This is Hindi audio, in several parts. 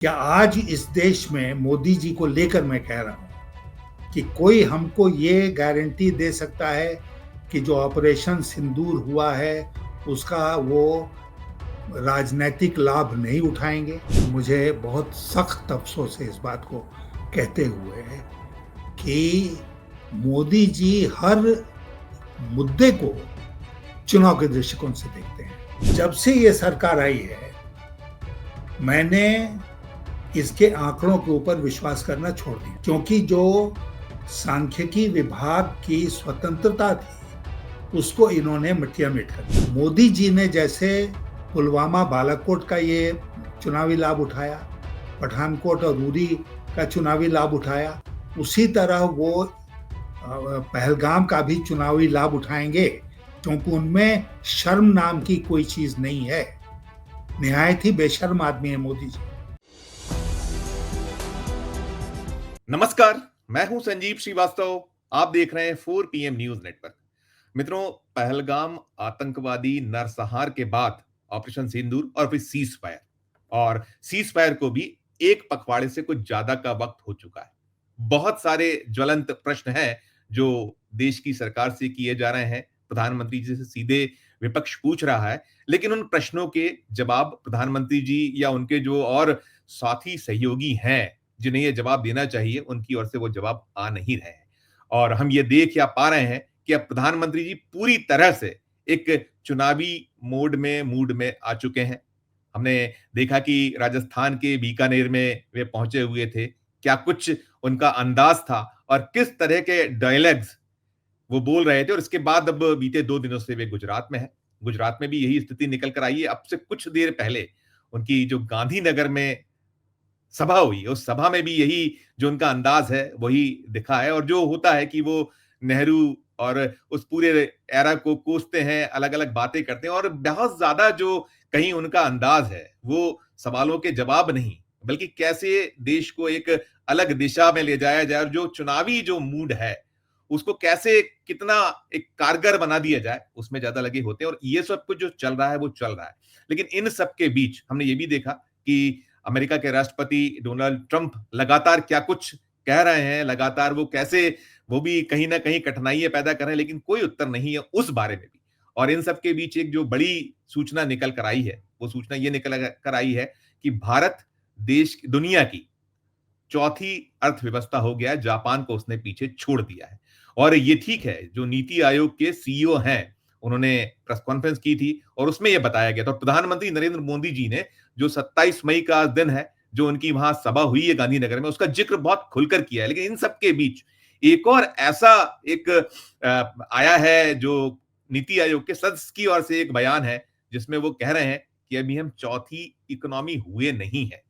क्या आज इस देश में मोदी जी को लेकर मैं कह रहा हूं कि कोई हमको ये गारंटी दे सकता है कि जो ऑपरेशन सिंदूर हुआ है उसका वो राजनीतिक लाभ नहीं उठाएंगे। मुझे बहुत सख्त अफसोस है इस बात को कहते हुए कि मोदी जी हर मुद्दे को चुनाव के दृष्टिकोण से देखते हैं। जब से ये सरकार आई है मैंने इसके आंकड़ों के ऊपर विश्वास करना छोड़ दिया, क्योंकि जो सांख्यिकी विभाग की स्वतंत्रता थी उसको इन्होंने मिट्टिया मिट कर दिया। मोदी जी ने जैसे पुलवामा बालाकोट का ये चुनावी लाभ उठाया, पठानकोट और उरी का चुनावी लाभ उठाया, उसी तरह वो पहलगाम का भी चुनावी लाभ उठाएंगे, क्योंकि उनमें शर्म नाम की कोई चीज नहीं है। निहायत ही बेशर्म आदमी है मोदी जी। नमस्कार, मैं हूं संजीव श्रीवास्तव। आप देख रहे हैं 4 PM न्यूज नेटवर्क। मित्रों, पहलगाम आतंकवादी नरसंहार के बाद ऑपरेशन सिंदूर और फिर सीज फायर को भी एक पखवाड़े से कुछ ज्यादा का वक्त हो चुका है। बहुत सारे ज्वलंत प्रश्न हैं जो देश की सरकार से किए जा रहे हैं। प्रधानमंत्री जी से सीधे विपक्ष पूछ रहा है, लेकिन उन प्रश्नों के जवाब प्रधानमंत्री जी या उनके जो और साथी सहयोगी हैं जिन्हें ये जवाब देना चाहिए, उनकी ओर से वो जवाब आ नहीं रहे हैं। और हम ये देख या पा रहे हैं कि अब प्रधानमंत्री जी पूरी तरह से एक चुनावी मूड में आ चुके हैं। हमने देखा कि राजस्थान के बीकानेर में वे पहुंचे हुए थे। क्या कुछ उनका अंदाज था और किस तरह के डायलॉग्स वो बोल रहे थे, और इसके बाद अब बीते 2 दिनों से वे गुजरात में हैं। गुजरात में भी यही स्थिति निकल कर आई है। अब से कुछ देर पहले उनकी जो गांधीनगर में सभा हुई, उस सभा में भी यही जो उनका अंदाज है वही दिखा है। और जो होता है कि वो नेहरू और उस पूरे एरा को कोसते हैं, अलग-अलग बातें करते हैं, और बहुत ज्यादा जो कहीं उनका अंदाज है वो सवालों के जवाब नहीं, बल्कि कैसे देश को एक अलग दिशा में ले जाया जाए और जो चुनावी जो मूड है उसको कैसे कितना एक कारगर बना दिया जाए, उसमें ज्यादा लगे होते हैं। और ये सब कुछ जो चल रहा है वो चल रहा है। लेकिन इन सब के बीच हमने ये भी देखा कि अमेरिका के राष्ट्रपति डोनाल्ड ट्रंप लगातार क्या कुछ कह रहे हैं, लगातार वो कैसे वो भी कहीं ना कहीं कठिनाइयां पैदा कर रहे हैं, लेकिन कोई उत्तर नहीं है उस बारे में भी। और इन सब के बीच एक जो बड़ी सूचना निकल कर आई है, वो सूचना ये निकल कर आई है कि भारत देश दुनिया की चौथी अर्थव्यवस्था हो गया है। जापान को उसने पीछे छोड़ दिया है। और ये ठीक है, जो नीति आयोग के सीईओ हैं उन्होंने प्रेस कॉन्फ्रेंस की थी और उसमें यह बताया गया था। और प्रधानमंत्री नरेंद्र मोदी जी ने जो 27 मई का दिन है, जो उनकी वहां सभा हुई है गांधीनगर में, उसका जिक्र बहुत खुलकर किया है। लेकिन इन सबके बीच एक और ऐसा एक आया है जो नीति आयोग के सदस्य की ओर से एक बयान है, जिसमें वो कह रहे हैं कि अभी हम चौथी इकोनॉमी हुए नहीं है,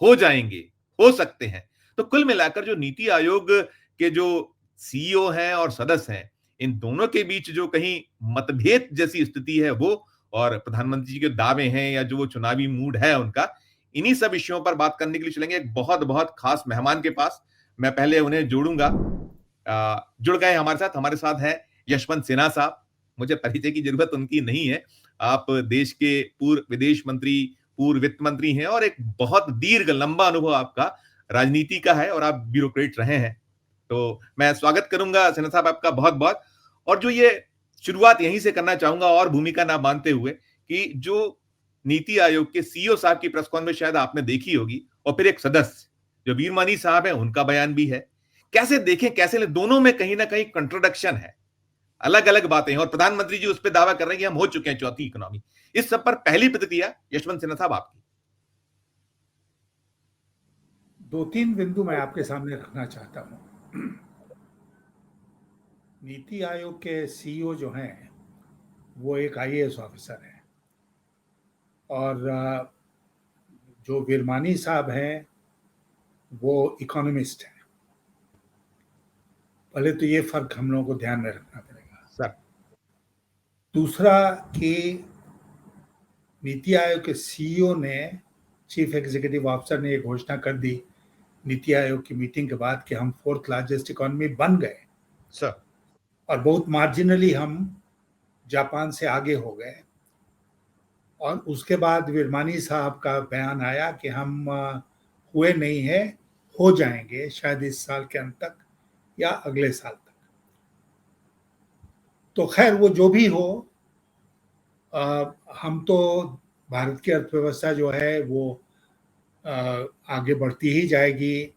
हो जाएंगे, हो सकते हैं। तो कुल मिलाकर जो नीति आयोग के जो सीईओ हैं और सदस्य हैं, इन दोनों के बीच जो कहीं मतभेद जैसी स्थिति है वो, और प्रधानमंत्री जी के दावे हैं या जो वो चुनावी मूड है उनका, इन्हीं सब विषयों पर बात करने के लिए चलेंगे एक बहुत बहुत खास मेहमान के पास। मैं पहले उन्हें जोड़ूंगा। जुड़ गए हमारे साथ है यशवंत सिन्हा साहब। मुझे परिचय की जरूरत उनकी नहीं है। आप देश के पूर्व विदेश मंत्री, पूर्व वित्त मंत्री हैं और एक बहुत दीर्घ लंबा अनुभव आपका राजनीति का है और आप ब्यूरोक्रेट रहे हैं। तो मैं स्वागत करूंगा सिन्हा साहब आपका बहुत बहुत। और जो ये शुरुआत यहीं से करना चाहूंगा, और भूमिका ना मानते हुए, कि जो नीति आयोग के सीईओ साहब की प्रेस कॉन्फ्रेंस शायद आपने देखी होगी, और फिर एक सदस्य जो वीरमणि साहब है उनका बयान भी है। कैसे देखें, कैसे लें? दोनों में कहीं ना कहीं कंट्रोडक्शन है, अलग अलग बातें हैं, और प्रधानमंत्री जी उस पर दावा कर रहे हैं कि हम हो चुके हैं चौथी इकोनॉमी। इस सब पर पहली प्रतिक्रिया यशवंत सिन्हा साहब आपकी। 2-3 बिंदु मैं आपके सामने रखना चाहता हूं। नीति आयोग के सीईओ जो हैं वो एक आईएएस ऑफिसर हैं, और जो वीरमानी साहब हैं वो इकोनॉमिस्ट हैं। पहले तो ये फर्क हम लोगों को ध्यान में रखना पड़ेगा सर, दूसरा कि नीति आयोग के सीईओ ने, चीफ एग्जीक्यूटिव ऑफिसर ने ये घोषणा कर दी नीति आयोग की मीटिंग के बाद कि हम 4th लार्जेस्ट इकोनॉमी बन गए सर, और बहुत मार्जिनली हम जापान से आगे हो गए। और उसके बाद वीरमानी साहब का बयान आया कि हम हुए नहीं है, हो जाएंगे शायद इस साल के अंत तक या अगले साल तक। तो खैर वो जो भी हो, हम तो भारत की अर्थव्यवस्था जो है वो आगे बढ़ती ही जाएगी।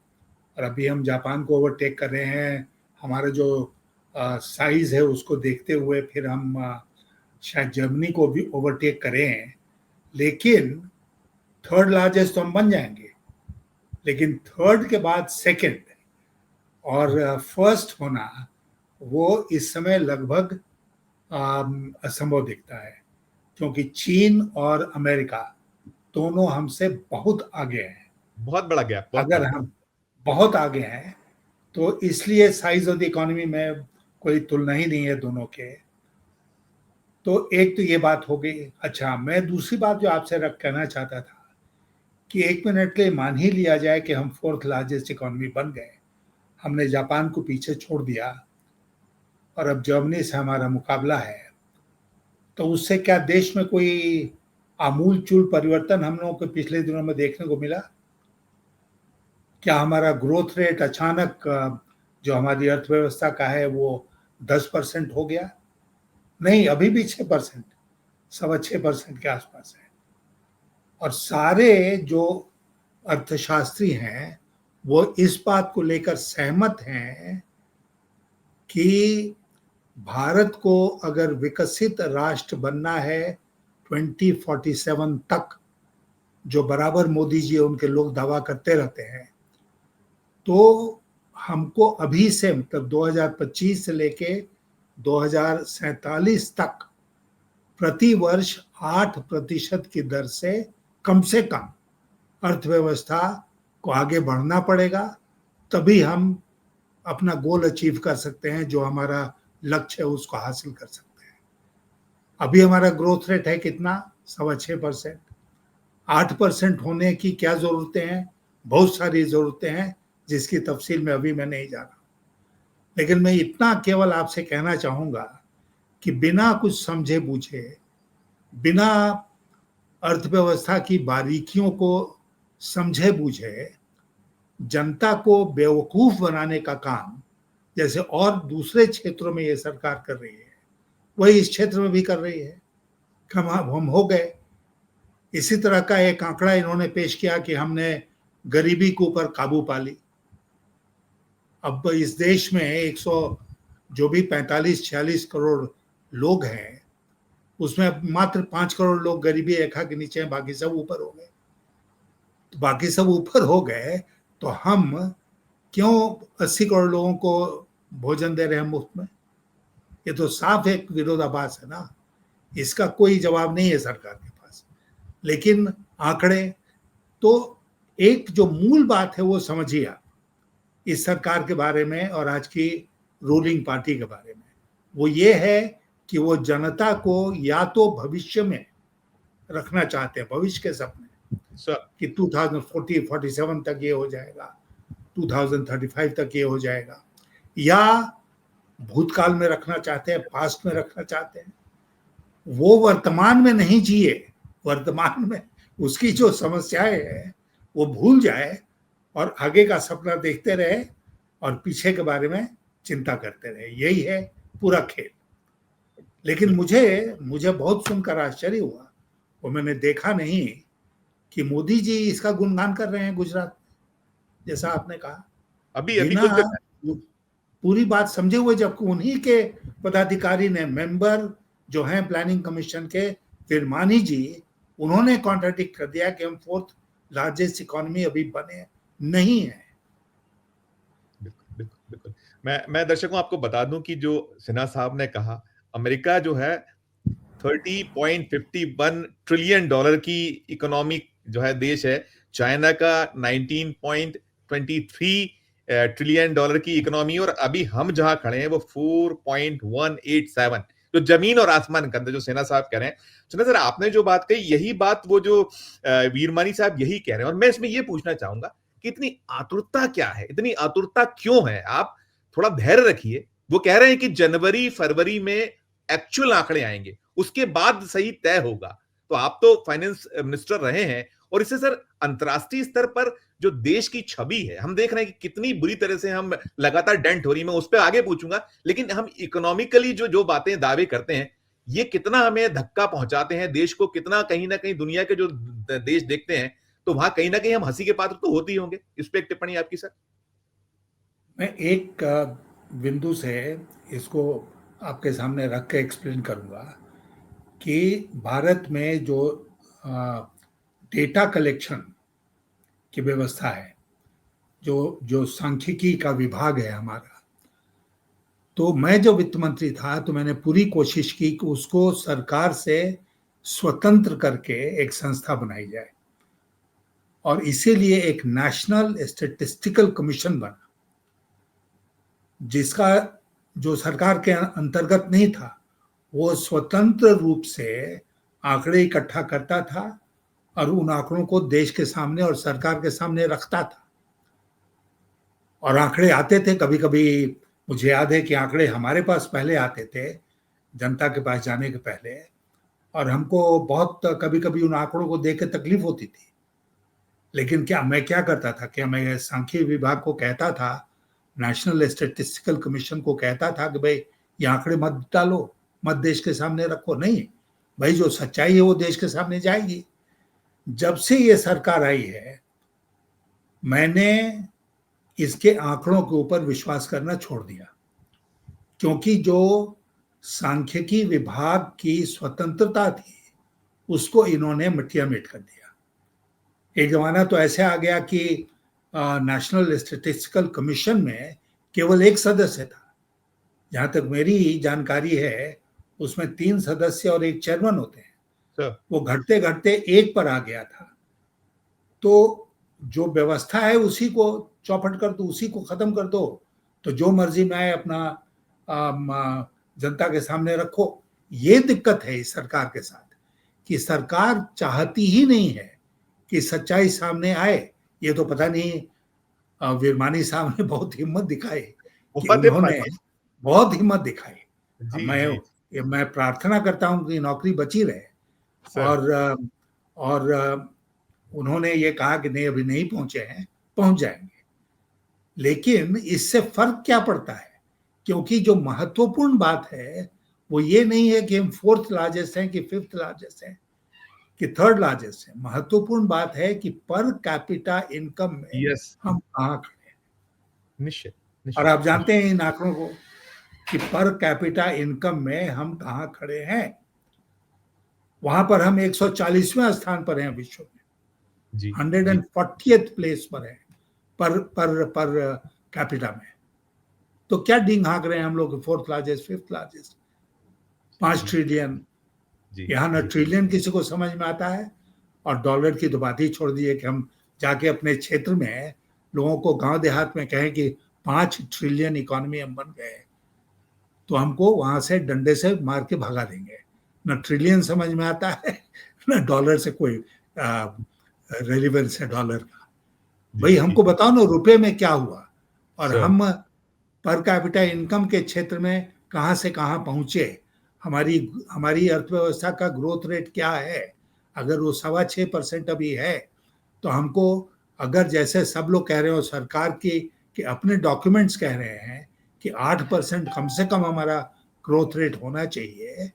और अभी हम जापान को ओवरटेक कर रहे हैं। हमारा जो साइज है उसको देखते हुए फिर हम शायद जर्मनी को भी ओवरटेक करें। लेकिन थर्ड लार्जेस्ट तो हम बन जाएंगे, लेकिन थर्ड के बाद सेकंड और फर्स्ट होना वो इस समय लगभग असंभव दिखता है, क्योंकि चीन और अमेरिका दोनों हमसे बहुत आगे हैं। बहुत बड़ा गैप, बहुत अगर बड़ा। हम बहुत आगे हैं तो इसलिए साइज ऑफ द इकोनॉमी में कोई तुलना ही नहीं है दोनों के। तो एक तो ये बात हो गई। अच्छा, मैं दूसरी बात जो आपसे कहना चाहता था कि एक मिनट के लिए मान ही लिया जाए कि हम फोर्थ लार्जेस्ट इकोनॉमी बन गए, हमने जापान को पीछे छोड़ दिया और अब जर्मनी से हमारा मुकाबला है, तो उससे क्या देश में कोई आमूल चूल परिवर्तन हम लोगों को पिछले दिनों में देखने को मिला? क्या हमारा ग्रोथ रेट अचानक जो हमारी अर्थव्यवस्था का है वो 10% हो गया? नहीं, अभी भी 6%, 6.25% के आसपास है। और सारे जो अर्थशास्त्री हैं वो इस बात को लेकर सहमत हैं कि भारत को अगर विकसित राष्ट्र बनना है 2047 तक, जो बराबर मोदी जी उनके लोग दावा करते रहते हैं, तो हमको अभी से मतलब 2025 से लेके 2047 तक प्रति वर्ष 8% की दर से कम अर्थव्यवस्था को आगे बढ़ना पड़ेगा, तभी हम अपना गोल अचीव कर सकते हैं, जो हमारा लक्ष्य है उसको हासिल कर सकते हैं। अभी हमारा ग्रोथ रेट है कितना? 6.25%। 8% होने की क्या जरूरतें हैं? बहुत सारी जरूरतें हैं, जिसकी तफसील में अभी मैं नहीं जा रहा। लेकिन मैं इतना केवल आपसे कहना चाहूंगा कि बिना कुछ समझे बूझे, बिना अर्थव्यवस्था की बारीकियों को समझे बूझे जनता को बेवकूफ बनाने का काम जैसे और दूसरे क्षेत्रों में ये सरकार कर रही है, वही इस क्षेत्र में भी कर रही है। हम हो गए। इसी तरह का एक आंकड़ा इन्होंने पेश किया कि हमने गरीबी के ऊपर काबू पा ली। अब इस देश में 100 जो भी 45-46 करोड़ लोग हैं, उसमें मात्र 5 करोड़ लोग गरीबी रेखा के नीचे हैं, बाकी सब ऊपर हो गए। तो बाकी सब ऊपर हो गए तो हम क्यों 80 करोड़ लोगों को भोजन दे रहे हैं मुफ्त में? ये तो साफ एक विरोधाभास है ना। इसका कोई जवाब नहीं है सरकार के पास। लेकिन आंकड़े तो एक जो मूल बात है वो समझिए आप इस सरकार के बारे में और आज की रूलिंग पार्टी के बारे में, वो ये है कि वो जनता को या तो भविष्य में रखना चाहते हैं, भविष्य के सपने कि 2047 तक ये हो जाएगा, 2035 तक ये हो जाएगा, या भूतकाल में रखना चाहते हैं, पास्ट में रखना चाहते हैं। वो वर्तमान में नहीं जिए, वर्तमान में उसकी जो समस्याएं है वो भूल जाए और आगे का सपना देखते रहे और पीछे के बारे में चिंता करते रहे। यही है पूरा खेल। लेकिन मुझे बहुत सुनकर आश्चर्य हुआ, वो मैंने देखा नहीं कि मोदी जी इसका गुणगान कर रहे हैं गुजरात में, जैसा आपने कहा। अभी बिना पूरी बात समझे हुए, जबकि उन्हीं के पदाधिकारी ने, मेंबर जो हैं प्लानिंग कमीशन के, फिरमानी जी, उन्होंने कॉन्ट्राडिक्ट कर दिया कि हम फोर्थ लार्जेस्ट इकोनॉमी अभी बने नहीं है। बिल्कुल। मैं दर्शकों आपको बता दूं कि जो सिन्हा साहब ने कहा, अमेरिका जो है 30.51 ट्रिलियन डॉलर की इकोनॉमी जो है देश है, चाइना का 19.23 ट्रिलियन डॉलर की इकोनॉमी, और अभी हम जहां खड़े हैं वो 4.187, जो जमीन और आसमान का अंदर, जो सेना साहब कह रहे हैं। सुना सर, आपने जो बात कही यही बात वो जो वीरमानी साहब यही कह रहे हैं, और मैं इसमें ये पूछना चाहूंगा कि इतनी आतुरता क्या है, इतनी आतुरता क्यों है? आप थोड़ा धैर्य रखिए। वो कह रहे हैं कि जनवरी फरवरी में एक्चुअल आंकड़े आएंगे, उसके बाद सही तय होगा। तो आप तो फाइनेंस मिनिस्टर रहे हैं, और इससे सर अंतर्राष्ट्रीय स्तर पर जो देश की छवि है, हम देख रहे हैं कि कितनी बुरी तरह से हम लगातार डेंट हो रही है। मैं उस पर आगे पूछूंगा, लेकिन हम इकोनॉमिकली जो जो बातें दावे करते हैं, ये कितना हमें धक्का पहुंचाते हैं देश को, कितना कहीं ना कहीं दुनिया के जो देश देखते हैं तो वहां कहीं ना कहीं हम हंसी के पात्र तो होते ही होंगे। इस पर एक टिप्पणी आपकी सर। मैं एक बिंदु से इसको आपके सामने रख के एक्सप्लेन करूंगा कि भारत में जो डेटा कलेक्शन की व्यवस्था है, जो जो सांख्यिकी का विभाग है हमारा, तो मैं जो वित्त मंत्री था तो मैंने पूरी कोशिश की कि उसको सरकार से स्वतंत्र करके एक संस्था बनाई जाए, और इसीलिए एक नेशनल स्टैटिस्टिकल कमीशन बना, जिसका जो सरकार के अंतर्गत नहीं था, वो स्वतंत्र रूप से आंकड़े इकट्ठा करता था और उन आंकड़ों को देश के सामने और सरकार के सामने रखता था। और आंकड़े आते थे, कभी कभी मुझे याद है कि आंकड़े हमारे पास पहले आते थे, जनता के पास जाने के पहले, और हमको बहुत कभी कभी उन आंकड़ों को देख के तकलीफ होती थी। लेकिन मैं क्या करता था कि मैं सांख्यिकी विभाग को कहता था, नेशनल स्टैटिस्टिकल कमीशन को कहता था कि भाई ये आंकड़े मत डालो, मत देश के सामने रखो। नहीं भाई, जो सच्चाई है वो देश के सामने जाएगी। जब से ये सरकार आई है, मैंने इसके आंकड़ों के ऊपर विश्वास करना छोड़ दिया, क्योंकि जो सांख्यिकी विभाग की स्वतंत्रता थी उसको इन्होंने मिट्टिया मेट कर दिया। एक जमाना तो ऐसे आ गया कि नेशनल स्टैटिस्टिकल कमीशन में केवल एक सदस्य था। जहां तक मेरी जानकारी है उसमें 3 सदस्य और एक चेयरमैन होते हैं। वो घटते घटते एक पर आ गया था। तो जो व्यवस्था है उसी को चौपट कर दो, उसी को खत्म कर दो, तो जो मर्जी में आए अपना जनता के सामने रखो। ये दिक्कत है इस सरकार के साथ कि सरकार चाहती ही नहीं है कि सच्चाई सामने आए। ये तो पता नहीं वीरमानी साहब ने बहुत हिम्मत दिखाई कि उन्होंने बहुत हिम्मत दिखाई। मैं प्रार्थना करता हूं कि नौकरी बची रहे। और उन्होंने ये कहा कि नहीं, अभी नहीं पहुंचे हैं, पहुंच जाएंगे। लेकिन इससे फर्क क्या पड़ता है? क्योंकि जो महत्वपूर्ण बात है वो ये नहीं है कि हम 4th लार्जेस्ट हैं कि 5th लार्जेस्ट हैं कि 3rd लार्जेस्ट है। महत्वपूर्ण बात है कि पर कैपिटा इनकम में हम कहाँ खड़े हैं। निश्चित। और आप जानते हैं इन आंकड़ों को कि पर कैपिटा इनकम में हम कहाँ खड़े हैं। वहां पर हम 140वें स्थान पर हैं विश्व में, 140th प्लेस पर है पर कैपिटा में। तो क्या डिंग हाँक रहे हैं हम लोग 4th largest 5th largest. 5 trillion, यहाँ न ट्रिलियन किसी को समझ में आता है, और डॉलर की तो बात ही छोड़ दी है कि हम जाके अपने क्षेत्र में लोगों को गांव देहात में कहें कि 5 ट्रिलियन इकोनॉमी हम बन गए, तो हमको वहां से डंडे से मार के भगा देंगे। न ट्रिलियन समझ में आता है, न डॉलर से कोई रेलिवेंस है डॉलर का। भाई हमको बताओ ना रुपए में क्या हुआ, और हम पर कैपिटा इनकम के क्षेत्र में कहां से कहां पहुंचे। हमारी अर्थव्यवस्था का ग्रोथ रेट क्या है? अगर वो 6.25% अभी है, तो हमको, अगर जैसे सब लोग कह रहे हो सरकार की कि अपने डॉक्यूमेंट्स कह रहे हैं कि 8% कम से कम हमारा ग्रोथ रेट होना चाहिए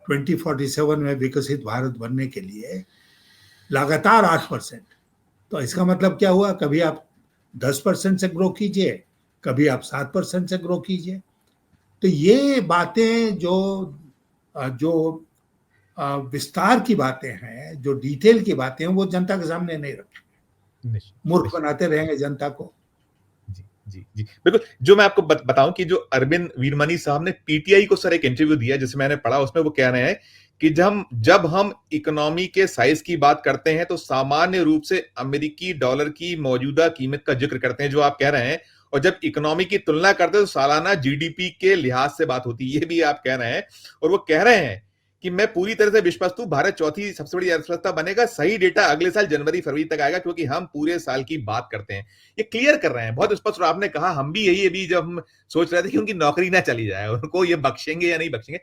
2047 में विकसित भारत बनने के लिए, लगातार 8%। तो इसका मतलब क्या हुआ? कभी आप 10% से ग्रो कीजिए, कभी आप 7% से ग्रो कीजिए। तो ये बातें जो विस्तार की बातें हैं, जो डिटेल की बातें हैं, वो जनता के सामने नहीं रखेंगे, मूर्ख बनाते रहेंगे जनता को। जी बिल्कुल। जो मैं आपको बताऊं कि जो अरविंद वीरमनी साहब ने पीटीआई को सर एक इंटरव्यू दिया जिसे मैंने पढ़ा, उसमें वो कह रहे हैं कि जब हम इकोनॉमी के साइज की बात करते हैं तो सामान्य रूप से अमेरिकी डॉलर की मौजूदा कीमत का जिक्र करते हैं, जो आप कह रहे हैं, और जब इकोनॉमी की तुलना करते हैं तो सालाना जीडीपी के लिहाज से बात होती है, ये भी आप कह रहे हैं। और वो कह रहे हैं कि मैं पूरी तरह से विश्वस्त हूं भारत चौथी सबसे बड़ी अर्थव्यवस्था बनेगा। सही डेटा अगले साल जनवरी फरवरी तक आएगा, क्योंकि हम पूरे साल की बात करते हैं। ये क्लियर कर रहे हैं बहुत स्पष्ट। और आपने कहा हम भी यही अभी जब हम सोच रहे थे कि उनकी नौकरी ना चली जाए, उनको ये बख्शेंगे या नहीं बख्शेंगे।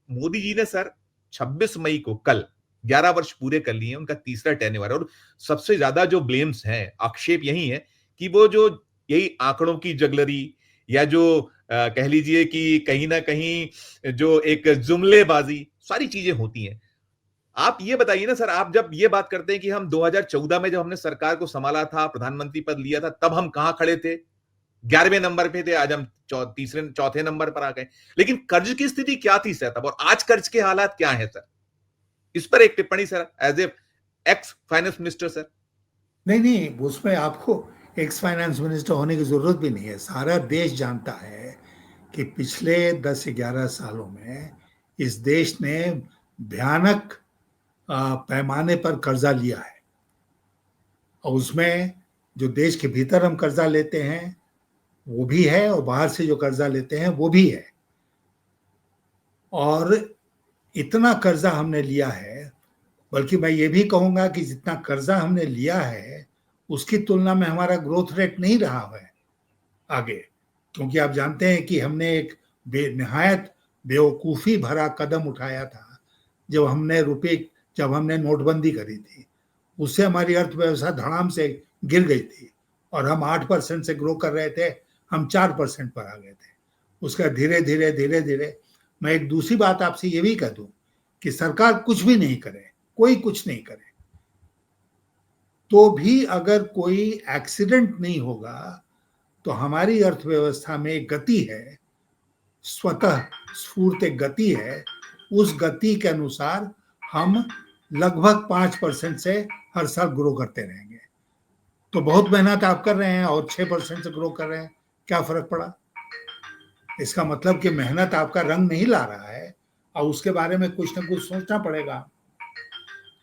मोदी जी ने सर 26 मई को कल 11 वर्ष पूरे कर लिए, उनका तीसरा टेन्योर है और सबसे ज्यादा जो ब्लेम्स हैं, आक्षेप यही है कि वो जो यही आंकड़ों की जगलरी या जो कह लीजिए कि कहीं ना कहीं जो एक जुमलेबाजी सारी चीजें होती हैं। आप ये बताइए ना सर, आप जब ये बात करते हैं कि हम 2014 में जब हमने सरकार को संभाला था, प्रधानमंत्री पद लिया था, तब हम कहां खड़े थे? 11वें नंबर पे थे, आज हम तीसरे चौथे नंबर पर आ गए। लेकिन कर्ज की स्थिति क्या थी सर तब, और आज कर्ज के हालात क्या है सर? इस पर एक टिप्पणी sir, as a ex finance minister sir. नहीं नहीं, उसमें आपको एक्स फाइनेंस मिनिस्टर होने की जरूरत भी नहीं है। सारा देश जानता है कि पिछले 10-11 सालों में इस देश ने भयानक पैमाने पर कर्जा लिया है, और उसमें जो देश के भीतर हम कर्जा लेते हैं वो भी है, और बाहर से जो कर्जा लेते हैं वो भी है। और इतना कर्जा हमने लिया है, बल्कि मैं ये भी कहूंगा कि जितना कर्जा हमने लिया है उसकी तुलना में हमारा ग्रोथ रेट नहीं रहा है आगे। क्योंकि आप जानते हैं कि हमने एक निहायत बेवकूफ़ी भरा कदम उठाया था जब हमने नोटबंदी करी थी। उससे हमारी अर्थव्यवस्था धड़ाम से गिर गई थी, और हम 8% से ग्रो कर रहे थे, हम 4% पर आ गए थे। उसका धीरे धीरे धीरे धीरे, मैं एक दूसरी बात आपसे ये भी कह दूं कि सरकार कुछ भी नहीं करे, कोई कुछ नहीं करे, तो भी अगर कोई एक्सीडेंट नहीं होगा तो हमारी अर्थव्यवस्था में गति है, स्वतः स्फूर्त गति है। उस गति के अनुसार हम लगभग 5% से हर साल ग्रो करते रहेंगे। तो बहुत मेहनत आप कर रहे हैं और 6% से ग्रो कर रहे हैं, क्या फर्क पड़ा? इसका मतलब कि मेहनत आपका रंग नहीं ला रहा है, और उसके बारे में कुछ ना कुछ सोचना पड़ेगा।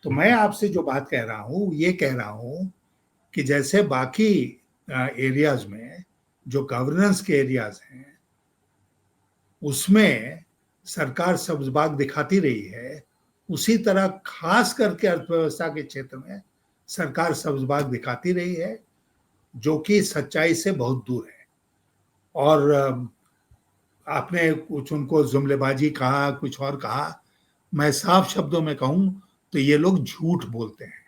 तो मैं आपसे जो बात कह रहा हूँ, ये कह रहा हूँ कि जैसे बाकी एरियाज में जो गवर्नेंस के एरियाज हैं उसमें सरकार सब्जबाग दिखाती रही है, उसी तरह खास करके अर्थव्यवस्था के क्षेत्र में सरकार सब्जबाग दिखाती रही है, जो कि सच्चाई से बहुत दूर है। और आपने कुछ उनको जुमलेबाजी कहा, कुछ और कहा, मैं साफ शब्दों में कहूं तो ये लोग झूठ बोलते हैं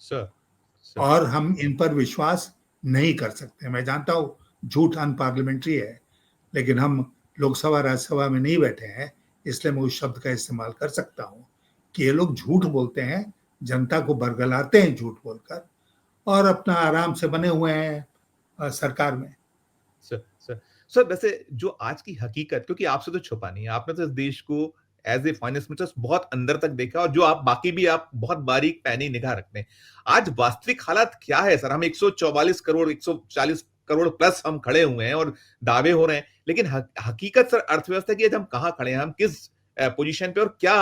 सर और हम इन पर विश्वास नहीं कर सकते। मैं जानता हूं झूठ अनपार्लियामेंट्री है, लेकिन हम लोकसभा राज्यसभा में नहीं बैठे हैं, इसलिए मैं उस शब्द का इस्तेमाल कर सकता हूं कि ये लोग झूठ बोलते हैं, जनता को बरगलाते हैं झूठ बोलकर, और अपना आराम से बने हुए हैं सरकार में। सर सर सर वैसे जो आज की हकीकत, क्योंकि आपसे तो छुपा नहीं है, आपने तो इस देश को एज ए फाइनेंस मिनिस्टर बहुत अंदर तक देखा, और जो आप बाकी भी आप बहुत बारीक पैनी निगाह रखते हैं। आज वास्तविक हालात क्या है सर? हम 144 करोड़ 140 करोड़ प्लस हम खड़े हुए हैं और दावे हो रहे हैं, लेकिन हकीकत सर अर्थव्यवस्था की आज हम कहाँ खड़े हैं, हम किस पोजीशन पे, और क्या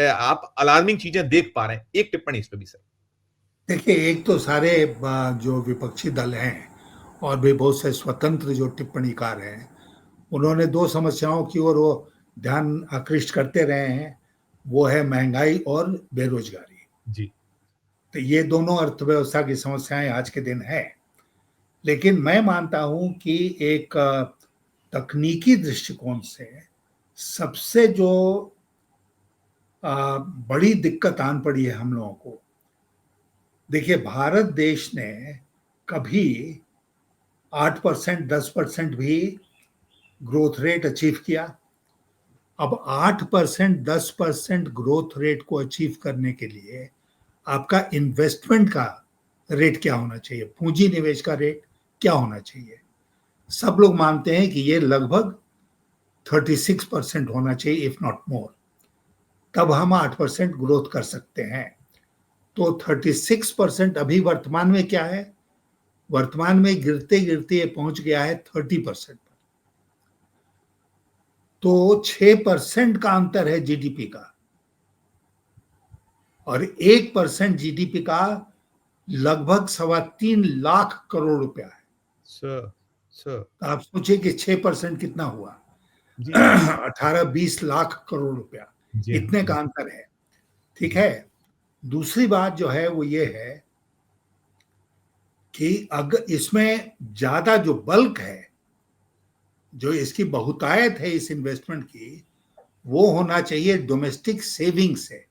आप अलार्मिंग चीजें देख पा रहे हैं? एक टिप्पणी इस पे भी सर। देखिए, एक तो सारे जो विपक्षी दल हैं और भी बहुत से स्वतंत्र जो टिप्पणीकार हैं, उन्होंने दो समस्याओं की ओर वो ध्यान आकृष्ट करते रहे हैं। वो है महंगाई और बेरोजगारी। जी। तो ये दोनों अर्थव्यवस्था की समस्याएं आज के दिन है। लेकिन मैं मानता हूं कि एक तकनीकी दृष्टिकोण से सबसे जो बड़ी दिक्कत आन पड़ी है हम लोगों को, देखिए, भारत देश ने कभी 8%, 10% भी ग्रोथ रेट अचीव किया। अब 8%, 10% ग्रोथ रेट को अचीव करने के लिए आपका इन्वेस्टमेंट का रेट क्या होना चाहिए, पूंजी निवेश का रेट क्या होना चाहिए? सब लोग मानते हैं कि ये लगभग 36% होना चाहिए, इफ नॉट मोर। तब हम 8% ग्रोथ कर सकते हैं। तो 36% अभी वर्तमान में क्या है? वर्तमान में गिरते गिरते ये पहुंच गया है 30% पर। तो 6% का अंतर है जीडीपी का, और 1% जीडीपी का लगभग 3.25 लाख करोड़ रुपया है। सर सर तो आप सोचिए कि 6% कितना हुआ? जी। 18-20 लाख करोड़ रुपया, जी हाँ, इतने का जी। अंतर है। ठीक है। दूसरी बात जो है वो ये है कि अगर इसमें ज्यादा जो बल्क है, जो इसकी बहुतायत है इस इन्वेस्टमेंट की, वो होना चाहिए डोमेस्टिक सेविंग से।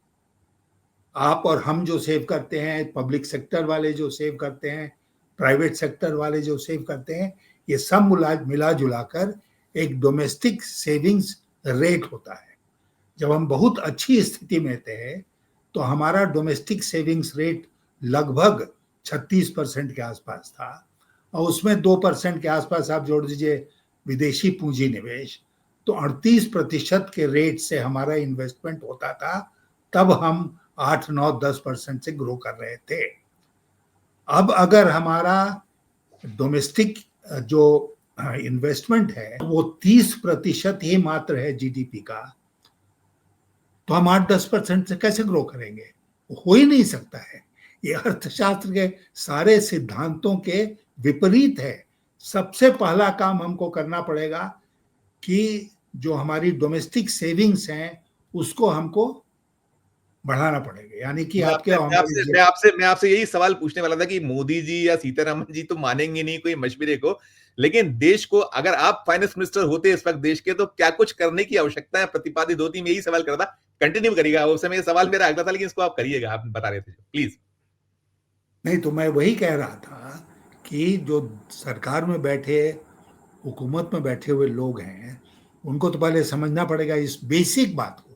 आप और हम जो सेव करते हैं, पब्लिक सेक्टर वाले जो सेव करते हैं, प्राइवेट सेक्टर वाले जो सेव करते हैं, ये सब मिला जुला कर एक डोमेस्टिक सेविंग्स रेट होता है। जब हम बहुत अच्छी स्थिति में थे तो हमारा डोमेस्टिक सेविंग्स रेट लगभग 36% के आसपास था, और उसमें 2% के आसपास आप जोड़ दीजिए विदेशी पूंजी निवेश, तो 38% के रेट से हमारा इन्वेस्टमेंट होता था। तब हम 8, 9, 10% से ग्रो कर रहे थे। अब अगर हमारा डोमेस्टिक जो इन्वेस्टमेंट है वो 30% ही मात्र है जीडीपी का, तो हम 8, 10% से कैसे ग्रो करेंगे? हो ही नहीं सकता है। ये अर्थशास्त्र के सारे सिद्धांतों के विपरीत है। सबसे पहला काम हमको करना पड़ेगा कि जो हमारी डोमेस्टिक सेविंग्स हैं उसको हमको बढ़ाना पड़ेगा, यानी कि मैं आपके आपसे मैं हमारे आपसे मैं आपसे मैं आपसे यही सवाल पूछने वाला था कि मोदी जी या सीतारमन जी तो मानेंगे नहीं कोई मशवरे को, लेकिन देश को अगर आप फाइनेंस मिनिस्टर होते इस वक्त देश के, तो क्या कुछ करने की आवश्यकता है प्रतिपादित होती? मैं यही सवाल कर रहा था। कंटिन्यू करिएगा, उस समय सवाल मेरा अगला था, लेकिन इसको आप करिएगा, आप बता रहे थे प्लीज। नहीं, तो मैं वही कह रहा था कि जो सरकार में बैठे, हुकूमत में बैठे हुए लोग हैं, उनको तो पहले समझना पड़ेगा इस बेसिक बात को।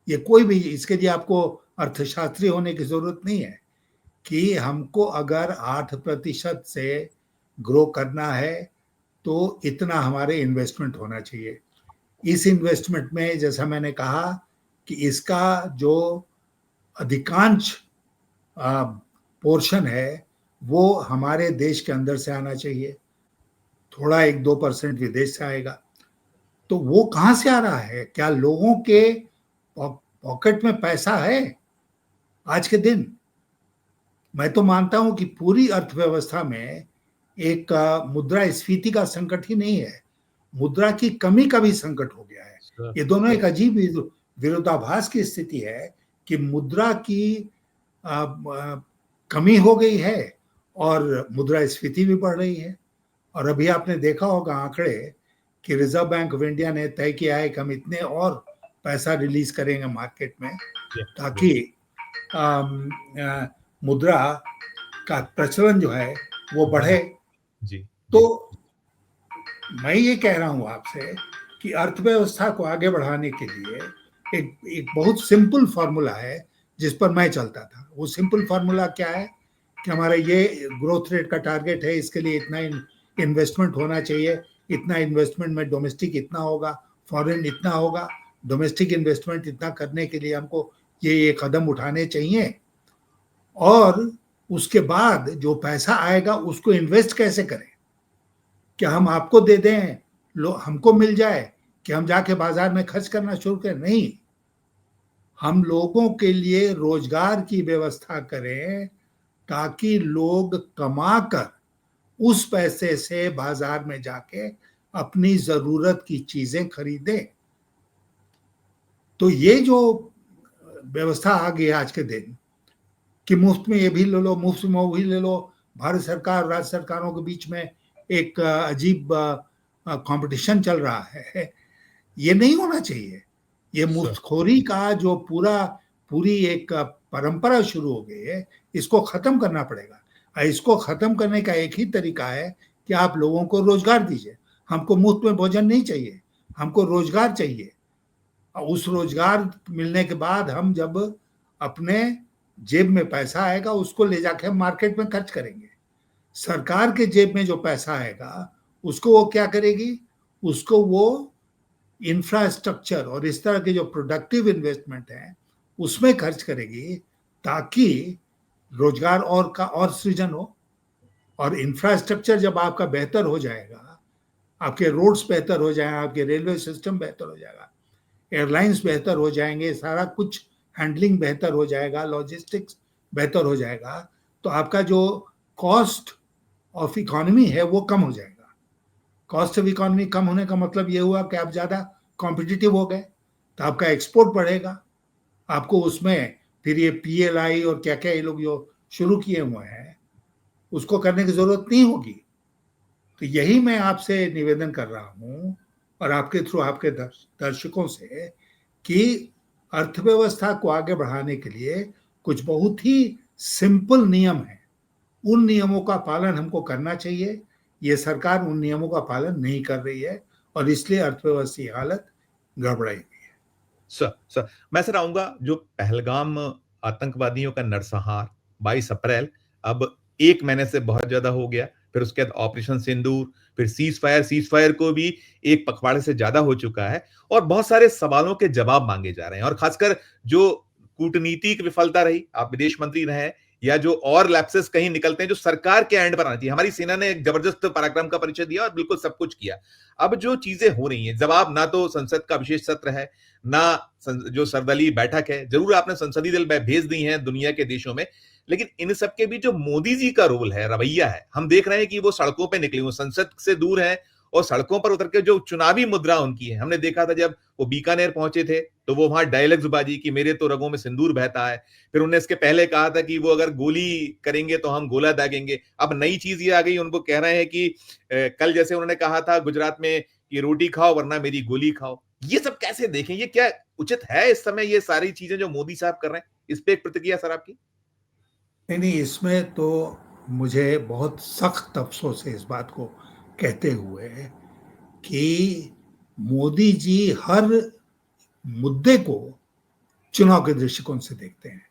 ये कोई भी, इसके लिए आपको अर्थशास्त्री होने की जरूरत नहीं है कि हमको अगर 8% से ग्रो करना है तो इतना हमारे इन्वेस्टमेंट होना चाहिए। इस इन्वेस्टमेंट में जैसा मैंने कहा कि इसका जो अधिकांश पोर्शन है वो हमारे देश के अंदर से आना चाहिए, थोड़ा 1, 2% विदेश से आएगा। तो वो कहाँ से आ रहा है? क्या लोगों के पॉकेट में पैसा है आज के दिन? मैं तो मानता हूं कि पूरी अर्थव्यवस्था में एक मुद्रास्फीति का संकट ही नहीं है, मुद्रा की कमी का भी संकट हो गया है। ये दोनों एक अजीब विरोधाभास की स्थिति है कि मुद्रा की कमी हो गई है और मुद्रास्फीति भी बढ़ रही है। और अभी आपने देखा होगा आंकड़े कि रिजर्व बैंक ऑफ इंडिया ने तय किया है कि हम इतने और पैसा रिलीज करेंगे मार्केट में ताकि मुद्रा का प्रचलन जो है वो बढ़े। जी, तो मैं ये कह रहा हूं आपसे कि अर्थव्यवस्था को आगे बढ़ाने के लिए एक बहुत सिंपल फॉर्मूला है जिस पर मैं चलता था। वो सिंपल फॉर्मूला क्या है कि हमारा ये ग्रोथ रेट का टारगेट है, इसके लिए इतना इन्वेस्टमेंट होना चाहिए, इतना इन्वेस्टमेंट में डोमेस्टिक इतना होगा, फॉरेन इतना होगा। डोमेस्टिक इन्वेस्टमेंट इतना करने के लिए हमको ये कदम उठाने चाहिए, और उसके बाद जो पैसा आएगा उसको इन्वेस्ट कैसे करें? क्या हम आपको दे दें, हमको मिल जाए, कि हम जाके बाजार में खर्च करना शुरू करें? नहीं, हम लोगों के लिए रोजगार की व्यवस्था करें ताकि लोग कमाकर उस पैसे से बाजार में जाके अपनी जरूरत की चीजें खरीदें। तो ये जो व्यवस्था आ गई आज के दिन कि मुफ्त में ये भी ले लो, मुफ्त में वो भी ले लो, भारत सरकार और राज्य सरकारों के बीच में एक अजीब कंपटीशन चल रहा है, ये नहीं होना चाहिए। ये मुफ्तखोरी का जो पूरी एक परंपरा शुरू हो गई है, इसको खत्म करना पड़ेगा। और इसको खत्म करने का एक ही तरीका है कि आप लोगों को रोजगार दीजिए। हमको मुफ्त में भोजन नहीं चाहिए, हमको रोजगार चाहिए। और उस रोजगार मिलने के बाद हम जब अपने जेब में पैसा आएगा उसको ले जाके हम मार्केट में खर्च करेंगे। सरकार के जेब में जो पैसा आएगा उसको वो क्या करेगी? उसको वो इंफ्रास्ट्रक्चर और इस तरह के जो प्रोडक्टिव इन्वेस्टमेंट है उसमें खर्च करेगी ताकि रोजगार और सृजन हो। और इंफ्रास्ट्रक्चर जब आपका बेहतर हो जाएगा, आपके रोड्स बेहतर हो जाएंगे, आपके रेलवे सिस्टम बेहतर हो जाएगा, एयरलाइंस बेहतर हो जाएंगे, सारा कुछ हैंडलिंग बेहतर हो जाएगा, लॉजिस्टिक्स बेहतर हो जाएगा, तो आपका जो कॉस्ट ऑफ इकोनॉमी है वो कम हो जाएगा। कॉस्ट ऑफ इकोनॉमी कम होने का मतलब ये हुआ कि आप ज़्यादा कॉम्पिटिटिव हो गए, तो आपका एक्सपोर्ट बढ़ेगा। आपको उसमें फिर ये पीएलआई और क्या क्या ये लोग जो शुरू किए हुए हैं उसको करने की जरूरत नहीं होगी। तो यही मैं आपसे निवेदन कर रहा हूँ और आपके थ्रू आपके दर्शकों से कि अर्थव्यवस्था को आगे बढ़ाने के लिए कुछ बहुत ही सिंपल नियम है, उन नियमों का पालन हमको करना चाहिए। ये सरकार उन नियमों का पालन नहीं कर रही है और इसलिए अर्थव्यवस्था की हालत गड़बड़ाई हुई है। सर मैं सर आऊंगा जो पहलगाम आतंकवादियों का नरसंहार 22 अप्रैल, अब 1 महीने से बहुत ज्यादा हो गया। फिर उसके बाद ऑपरेशन सिंदूर, फिर सीज फायर को भी एक पखवाड़े से ज्यादा हो चुका है और बहुत सारे सवालों के जवाब मांगे जा रहे हैं। और खासकर जो कूटनीतिक विफलता रही, आप विदेश मंत्री रहे, या जो और लैप्सेस कहीं निकलते हैं जो सरकार के एंड पर आना चाहिए। हमारी सेना ने एक जबरदस्त पराक्रम का परिचय दिया और बिल्कुल सब कुछ किया। अब जो चीजें हो रही हैं, जवाब ना तो संसद का विशेष सत्र है, ना जो सर्वदलीय बैठक है। जरूर आपने संसदीय दल भेज दी हैं दुनिया के देशों में, लेकिन इन सब के बीच जो मोदी जी का रोल है, रवैया है, हम देख रहे हैं कि वो सड़कों पे निकले, वो संसद से दूर है और सड़कों पर उतर के जो चुनावी मुद्रा उनकी है। हमने देखा था जब वो बीकानेर पहुंचे थे तो वो वहां डायलॉग्स बाजी कि मेरे तो रगों में सिंदूर बहता है। फिर उन्होंने इसके पहले कहा था कि वो अगर गोली करेंगे तो हम गोला दागेंगे। अब नई चीज ये आ गई, उनको कह रहे हैं कि कल जैसे उन्होंने कहा था गुजरात में कि रोटी खाओ वरना मेरी गोली खाओ। ये सब कैसे देखें? ये क्या उचित है इस समय ये सारी चीजें जो मोदी साहब कर रहे हैं? इस पे एक प्रतिक्रिया सर आपकी। नहीं, इसमें तो मुझे बहुत सख्त अफसोस है इस बात को कहते हुए कि मोदी जी हर मुद्दे को चुनाव के दृष्टिकोण से देखते हैं।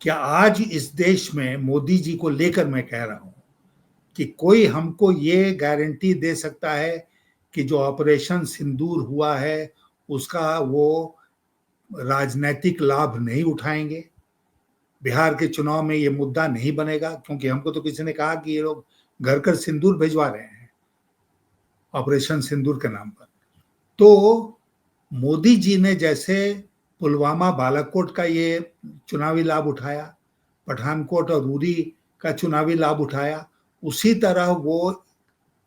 क्या आज इस देश में मोदी जी को लेकर मैं कह रहा हूं कि कोई हमको ये गारंटी दे सकता है कि जो ऑपरेशन सिंदूर हुआ है उसका वो राजनीतिक लाभ नहीं उठाएंगे? बिहार के चुनाव में ये मुद्दा नहीं बनेगा, क्योंकि हमको तो किसी ने कहा कि ये लोग घर घर सिंदूर भिजवा रहे हैं ऑपरेशन सिंदूर के नाम पर। तो मोदी जी ने जैसे पुलवामा बालाकोट का ये चुनावी लाभ उठाया, पठानकोट और उरी का चुनावी लाभ उठाया, उसी तरह वो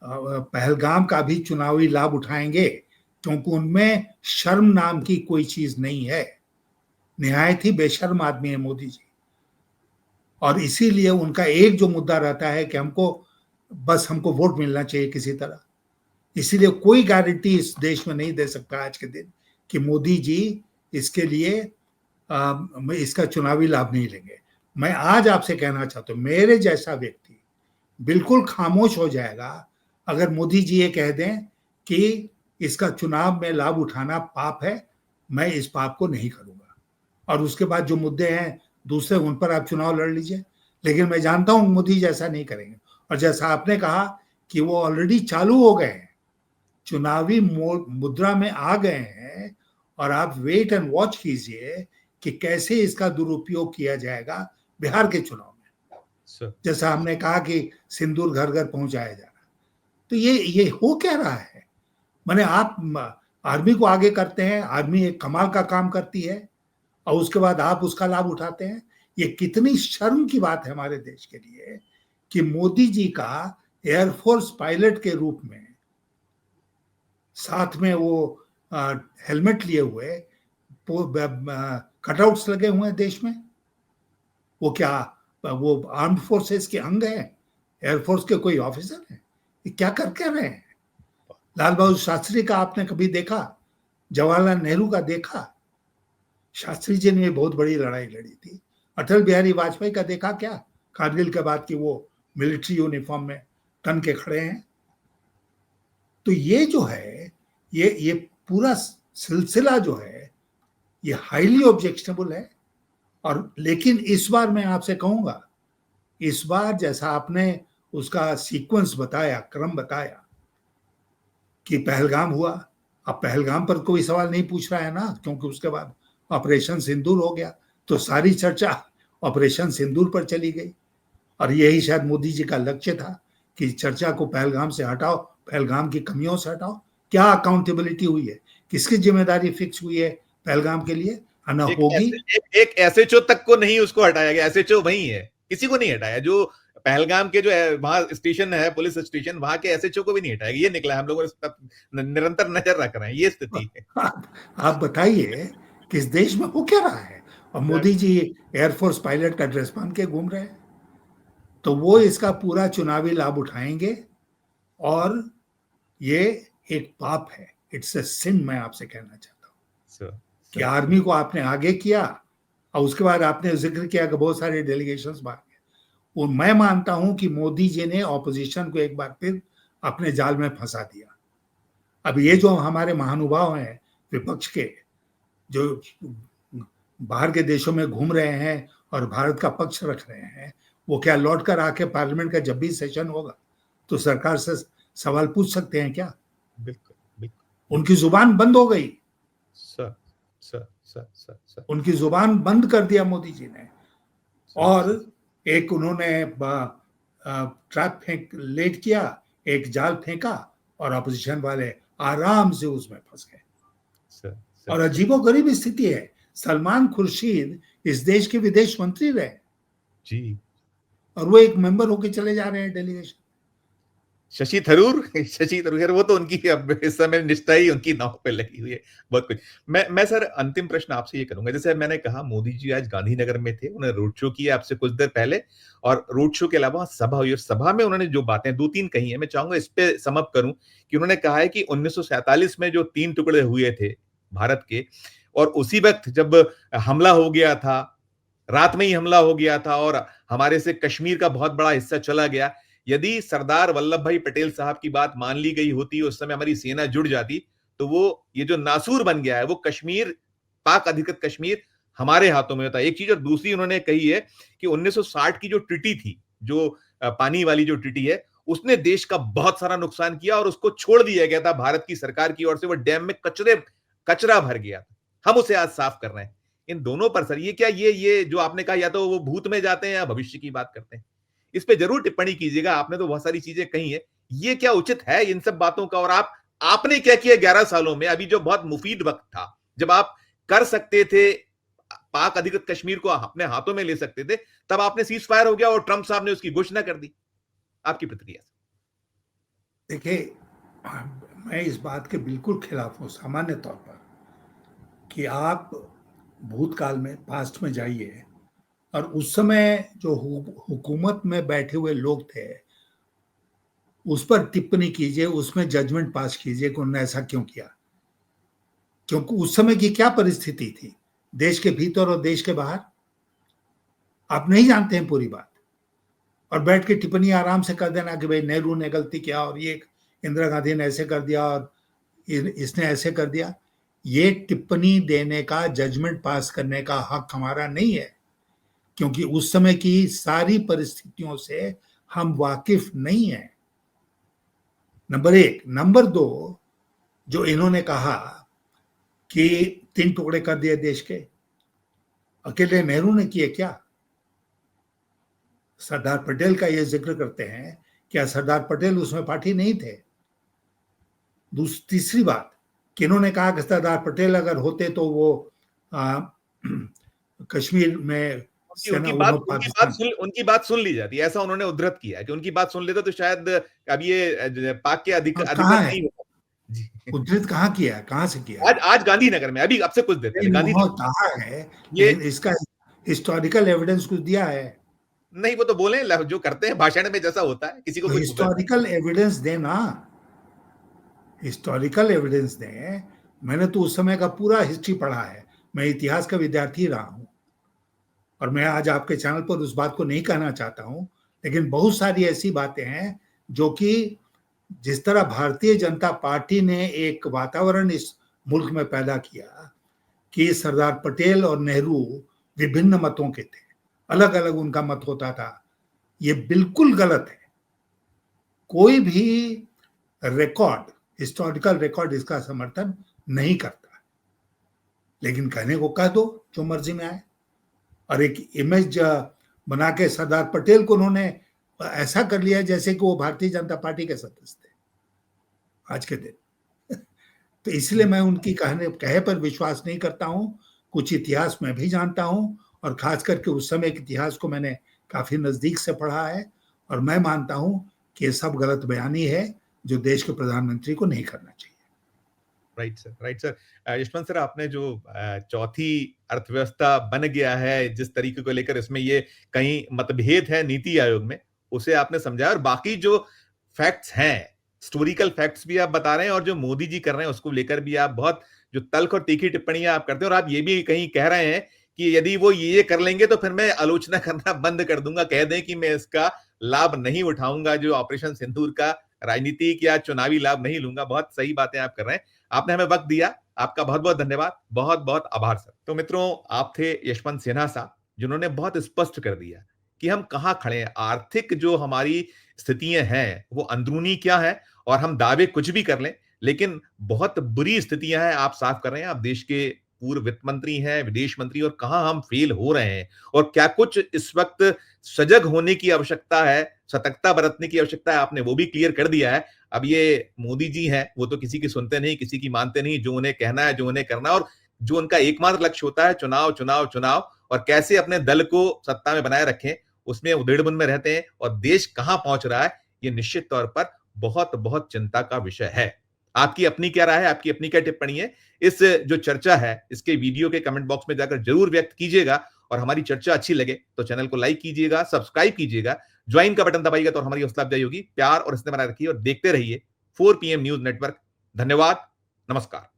पहलगाम का भी चुनावी लाभ उठाएंगे, क्योंकि उनमें शर्म नाम की कोई चीज नहीं है। निहायत ही बेशर्म आदमी है मोदी जी, और इसीलिए उनका एक जो मुद्दा रहता है कि हमको वोट मिलना चाहिए किसी तरह। इसीलिए कोई गारंटी इस देश में नहीं दे सकता आज के दिन कि मोदी जी इसके लिए इसका चुनावी लाभ नहीं लेंगे। मैं आज आपसे कहना चाहता हूं, मेरे जैसा व्यक्ति बिल्कुल खामोश हो जाएगा अगर मोदी जी ये कह दें कि इसका चुनाव में लाभ उठाना पाप है, मैं इस पाप को नहीं करूंगा। और उसके बाद जो मुद्दे हैं दूसरे, उन पर आप चुनाव लड़ लीजिए, लेकिन मैं जानता हूं मोदी जी ऐसा नहीं करेंगे। और जैसा आपने कहा कि वो ऑलरेडी चालू हो गए हैं, चुनावी मुद्रा में आ गए हैं, और आप वेट एंड वॉच कीजिए कि कैसे इसका दुरुपयोग किया जाएगा बिहार के चुनाव में। जैसा हमने कहा कि सिंदूर घर घर पहुंचाया जा रहा है, तो ये हो क्या रहा है? माने आप आर्मी को आगे करते हैं, आर्मी एक कमाल का काम करती है, और उसके बाद आप उसका लाभ उठाते हैं। ये कितनी शर्म की बात है हमारे देश के लिए कि मोदी जी का एयरफोर्स पायलट के रूप में साथ में वो हेलमेट लिए हुए कटआउट्स लगे हुए हैं देश में। वो क्या वो आर्म्ड फोर्सेस के अंग हैं? एयरफोर्स के कोई ऑफिसर हैं? ये क्या करके रहे हैं? लाल बहादुर शास्त्री का आपने कभी देखा? जवाहरलाल नेहरू का देखा? शास्त्री जी ने बहुत बड़ी लड़ाई लड़ी थी। अटल बिहारी वाजपेयी का देखा क्या? कारगिल के बाद की वो मिलिट्री यूनिफॉर्म में तन के खड़े हैं। तो ये जो है, ये पूरा सिलसिला जो है, ये हाईली ऑब्जेक्शनेबल है। और लेकिन इस बार मैं आपसे कहूंगा, इस बार जैसा आपने उसका सीक्वेंस बताया, क्रम बताया कि पहलगाम हुआ, अब पहलगाम पर कोई सवाल नहीं पूछ रहा है ना, क्योंकि उसके बाद ऑपरेशन सिंदूर हो गया, तो सारी चर्चा ऑपरेशन सिंदूर पर चली गई। और यही शायद मोदी जी का लक्ष्य था कि चर्चा को पहलगाम से हटाओ, पहलगाम की कमियों से हटाओ। क्या अकाउंटेबिलिटी हुई है? किसकी जिम्मेदारी फिक्स हुई है पहलगाम के लिए? न होगी। एक एसएचओ तक को नहीं उसको हटाया गया, एसएचओ वही है, किसी को नहीं हटाया। जो पहलगाम के जो वहां स्टेशन है, पुलिस स्टेशन, वहां के एसएचओ को भी नहीं हटाया। ये निकला, हम लोगों ने निरंतर नजर रख रहे हैं, ये स्थिति है। आप बताइए कि इस देश में हो क्या रहा है? और मोदी जी एयरफोर्स पायलट का ड्रेस पहन के घूम रहे हैं। तो वो इसका पूरा चुनावी लाभ उठाएंगे, और ये एक पाप है। इट्स अ सिन। मैं आपसे कहना चाहता हूं कि आर्मी को आपने आगे किया, और उसके बाद आपने जिक्र किया कि बहुत सारे डेलीगेशंस बाहर गए। और मैं मानता हूं कि मोदी जी ने ऑपोजिशन को एक बार फिर अपने जाल में फंसा दिया। अब ये जो हमारे महानुभाव हैं विपक्ष के, जो बाहर के देशों में घूम रहे हैं और भारत का पक्ष रख रहे हैं, वो क्या लौट कर आके पार्लियामेंट का जब भी सेशन होगा तो सरकार से सवाल पूछ सकते हैं क्या? बिल्कुल बिल्कुल। उनकी जुबान बंद हो गई। Sir sir sir sir sir उनकी जुबान बंद कर दिया मोदी जी ने। और एक उन्होंने ट्रैप फेंक लेट किया, एक जाल फेंका और अपोजिशन वाले आराम से उसमें फंस गए। और अजीबोगरीब स्थिति है, सलमान खुर्शीद इस देश के विदेश मंत्री रहे जी, और वो एक मेंबर होके चले जा रहे हैं डेलीगेशन। शशि थरूर वो तो उनकी अब इस समय निष्ठा ही उनकी नाव पे लगी हुई है। बहुत कुछ। मैं सर अंतिम प्रश्न आपसे ये करूंगा, जैसे मैंने कहा मोदी जी आज गांधीनगर में थे, उन्होंने रोड शो किया आपसे कुछ देर पहले, और रोड शो के अलावा सभा हुई और सभा में उन्होंने जो बातें दो तीन कही है, मैं चाहूंगा इस पे समअप करूं कि उन्होंने कहा है कि 1947 में जो 3 टुकड़े हुए थे भारत के, और उसी वक्त जब हमला हो गया था, रात में ही हमला हो गया था और हमारे से कश्मीर का बहुत बड़ा हिस्सा चला गया, यदि सरदार वल्लभ भाई पटेल साहब की बात मान ली गई होती, उस समय हमारी सेना जुड़ जाती, तो वो ये जो नासूर बन गया है वो कश्मीर, पाक अधिकृत कश्मीर हमारे हाथों में होता है। एक चीज। और दूसरी उन्होंने कही है कि 1960 की जो ट्रीटी थी, जो पानी वाली जो ट्रीटी है, उसने देश का बहुत सारा नुकसान किया और उसको छोड़ दिया गया था भारत की सरकार की ओर से। वो डैम में कचरा भर गया था, हम उसे आज साफ कर रहे हैं। इन दोनों पर सर ये क्या, ये जो आपने कहा, या तो वो भूत में जाते हैं या भविष्य की बात करते हैं, इस पे जरूर टिप्पणी कीजिएगा। आपने तो बहुत सारी चीजें कही है, ये क्या उचित है इन सब बातों का? और आपने क्या किया 11 सालों में, अभी जो बहुत मुफीद वक्त था, जब आप कर सकते थे, पाक अधिकृत कश्मीर को अपने हाथों में ले सकते थे, तब आपने सीज फायर हो गया और ट्रंप साहब ने उसकी घोषणा कर दी। आपकी प्रतिक्रिया? देखिए, मैं इस बात के बिल्कुल खिलाफ हूं सामान्य तौर पर कि आप भूतकाल में, पास्ट में जाइए और उस समय जो हुकूमत में बैठे हुए लोग थे उस पर टिप्पणी कीजिए, उसमें जजमेंट पास कीजिए कि उन्होंने ऐसा क्यों किया। क्योंकि उस समय की क्या परिस्थिति थी देश के भीतर और देश के बाहर, आप नहीं जानते हैं पूरी बात। और बैठ के टिप्पणी आराम से कर देना कि भाई नेहरू ने गलती किया और ये इंदिरा गांधी ने ऐसे कर दिया और इसने ऐसे कर दिया। ये टिप्पणी देने का, जजमेंट पास करने का हक हमारा नहीं है, क्योंकि उस समय की सारी परिस्थितियों से हम वाकिफ नहीं हैं, नंबर एक। नंबर दो, जो इन्होंने कहा कि 3 टुकड़े कर दिए देश के, अकेले नेहरू ने किए क्या? सरदार पटेल का ये जिक्र करते हैं, क्या सरदार पटेल उसमें पार्टी नहीं थे? तीसरी बात कि इन्होंने कहा कि सरदार पटेल अगर होते तो वो कश्मीर में उनकी बात सुन ली जाती, ऐसा उन्होंने उद्धृत किया कि उनकी बात सुन लेते तो शायद अब ये पाक के अधिकृत नहीं होता। उद्धृत कहाँ किया है, कहाँ से किया? आज गांधीनगर में, अभी अब से कुछ देर पहले गांधीनगर कहा है, ये इसका हिस्टोरिकल एविडेंस कुछ दिया है? नहीं, वो तो बोले जो करते हैं भाषण में जैसा होता है, किसी को कुछ हिस्टोरिकल एविडेंस देना, हिस्टोरिकल एविडेंस दें। मैंने तो उस समय का पूरा हिस्ट्री पढ़ा है, मैं इतिहास का विद्यार्थी रहा हूं और मैं आज आपके चैनल पर उस बात को नहीं कहना चाहता हूं, लेकिन बहुत सारी ऐसी बातें हैं जो कि जिस तरह भारतीय जनता पार्टी ने एक वातावरण इस मुल्क में पैदा किया कि सरदार पटेल और नेहरू विभिन्न मतों के थे, अलग अलग उनका मत होता था, ये बिल्कुल गलत है। कोई भी रिकॉर्ड, हिस्टोरिकल रिकॉर्ड इसका समर्थन नहीं करता, लेकिन कहने को कह दो जो मर्जी में आए। और एक इमेज बना के सरदार पटेल को उन्होंने ऐसा कर लिया जैसे कि वो भारतीय जनता पार्टी के सदस्य थे आज के दिन। तो इसलिए मैं उनकी कहे पर विश्वास नहीं करता हूं। कुछ इतिहास मैं भी जानता हूं और खास करके उस समय के इतिहास को मैंने काफी नजदीक से पढ़ा है, और मैं मानता हूं कि ये सब गलत बयानी है जो देश के प्रधानमंत्री को नहीं करना चाहिए। Right sir, right sir. Yashwant sir, आपने जो चौथी अर्थव्यवस्था बन गया है जिस तरीके को लेकर, इसमें ये कहीं मतभेद है नीति आयोग में, उसे आपने समझाया, और बाकी जो फैक्ट्स हैं, हिस्टोरिकल फैक्ट्स भी आप बता रहे हैं, और जो मोदी जी कर रहे हैं उसको लेकर भी आप बहुत जो तल्ख और तीखी टिप्पणियां आप करते हैं। और आप ये भी कहीं कह रहे हैं कि यदि वो ये कर लेंगे तो फिर मैं आलोचना करना बंद कर दूंगा, कह दें कि मैं इसका लाभ नहीं उठाऊंगा, जो ऑपरेशन सिंदूर का राजनीतिक या चुनावी लाभ नहीं लूंगा। बहुत सही बातें आप कर रहे हैं, आपने हमें वक्त दिया, आपका बहुत बहुत धन्यवाद, बहुत बहुत आभार सर। तो मित्रों, आप थे यशवंत सिन्हा साहब, जिन्होंने बहुत स्पष्ट कर दिया कि हम कहां खड़े हैं, आर्थिक जो हमारी स्थितियां हैं वो अंदरूनी क्या है, और हम दावे कुछ भी कर लें लेकिन बहुत बुरी स्थितियां हैं, आप साफ कर रहे हैं। आप देश के पूर्व वित्त मंत्री हैं, विदेश मंत्री, और कहां हम फेल हो रहे हैं और क्या कुछ इस वक्त सजग होने की आवश्यकता है, सतर्कता बरतने की आवश्यकता है, आपने वो भी क्लियर कर दिया है। अब ये मोदी जी हैं, वो तो किसी की सुनते नहीं, किसी की मानते नहीं, जो उन्हें कहना है, जो उन्हें करना है, और जो उनका एकमात्र लक्ष्य होता है चुनाव चुनाव चुनाव, और कैसे अपने दल को सत्ता में बनाए रखें, उसमें उधेड़बुन में रहते हैं। और देश कहां पहुंच रहा है, ये निश्चित तौर पर बहुत बहुत चिंता का विषय है। आपकी अपनी क्या राय है, आपकी अपनी क्या टिप्पणी है, इस जो चर्चा है इसके वीडियो के कमेंट बॉक्स में जाकर जरूर व्यक्त कीजिएगा। और हमारी चर्चा अच्छी लगे तो चैनल को लाइक कीजिएगा, सब्सक्राइब कीजिएगा, ज्वाइन का बटन दबाइएगा तो हमारी हौसला अफजाई होगी। प्यार और स्नेह बनाए रखिए और देखते रहिए 4 PM न्यूज नेटवर्क। धन्यवाद, नमस्कार।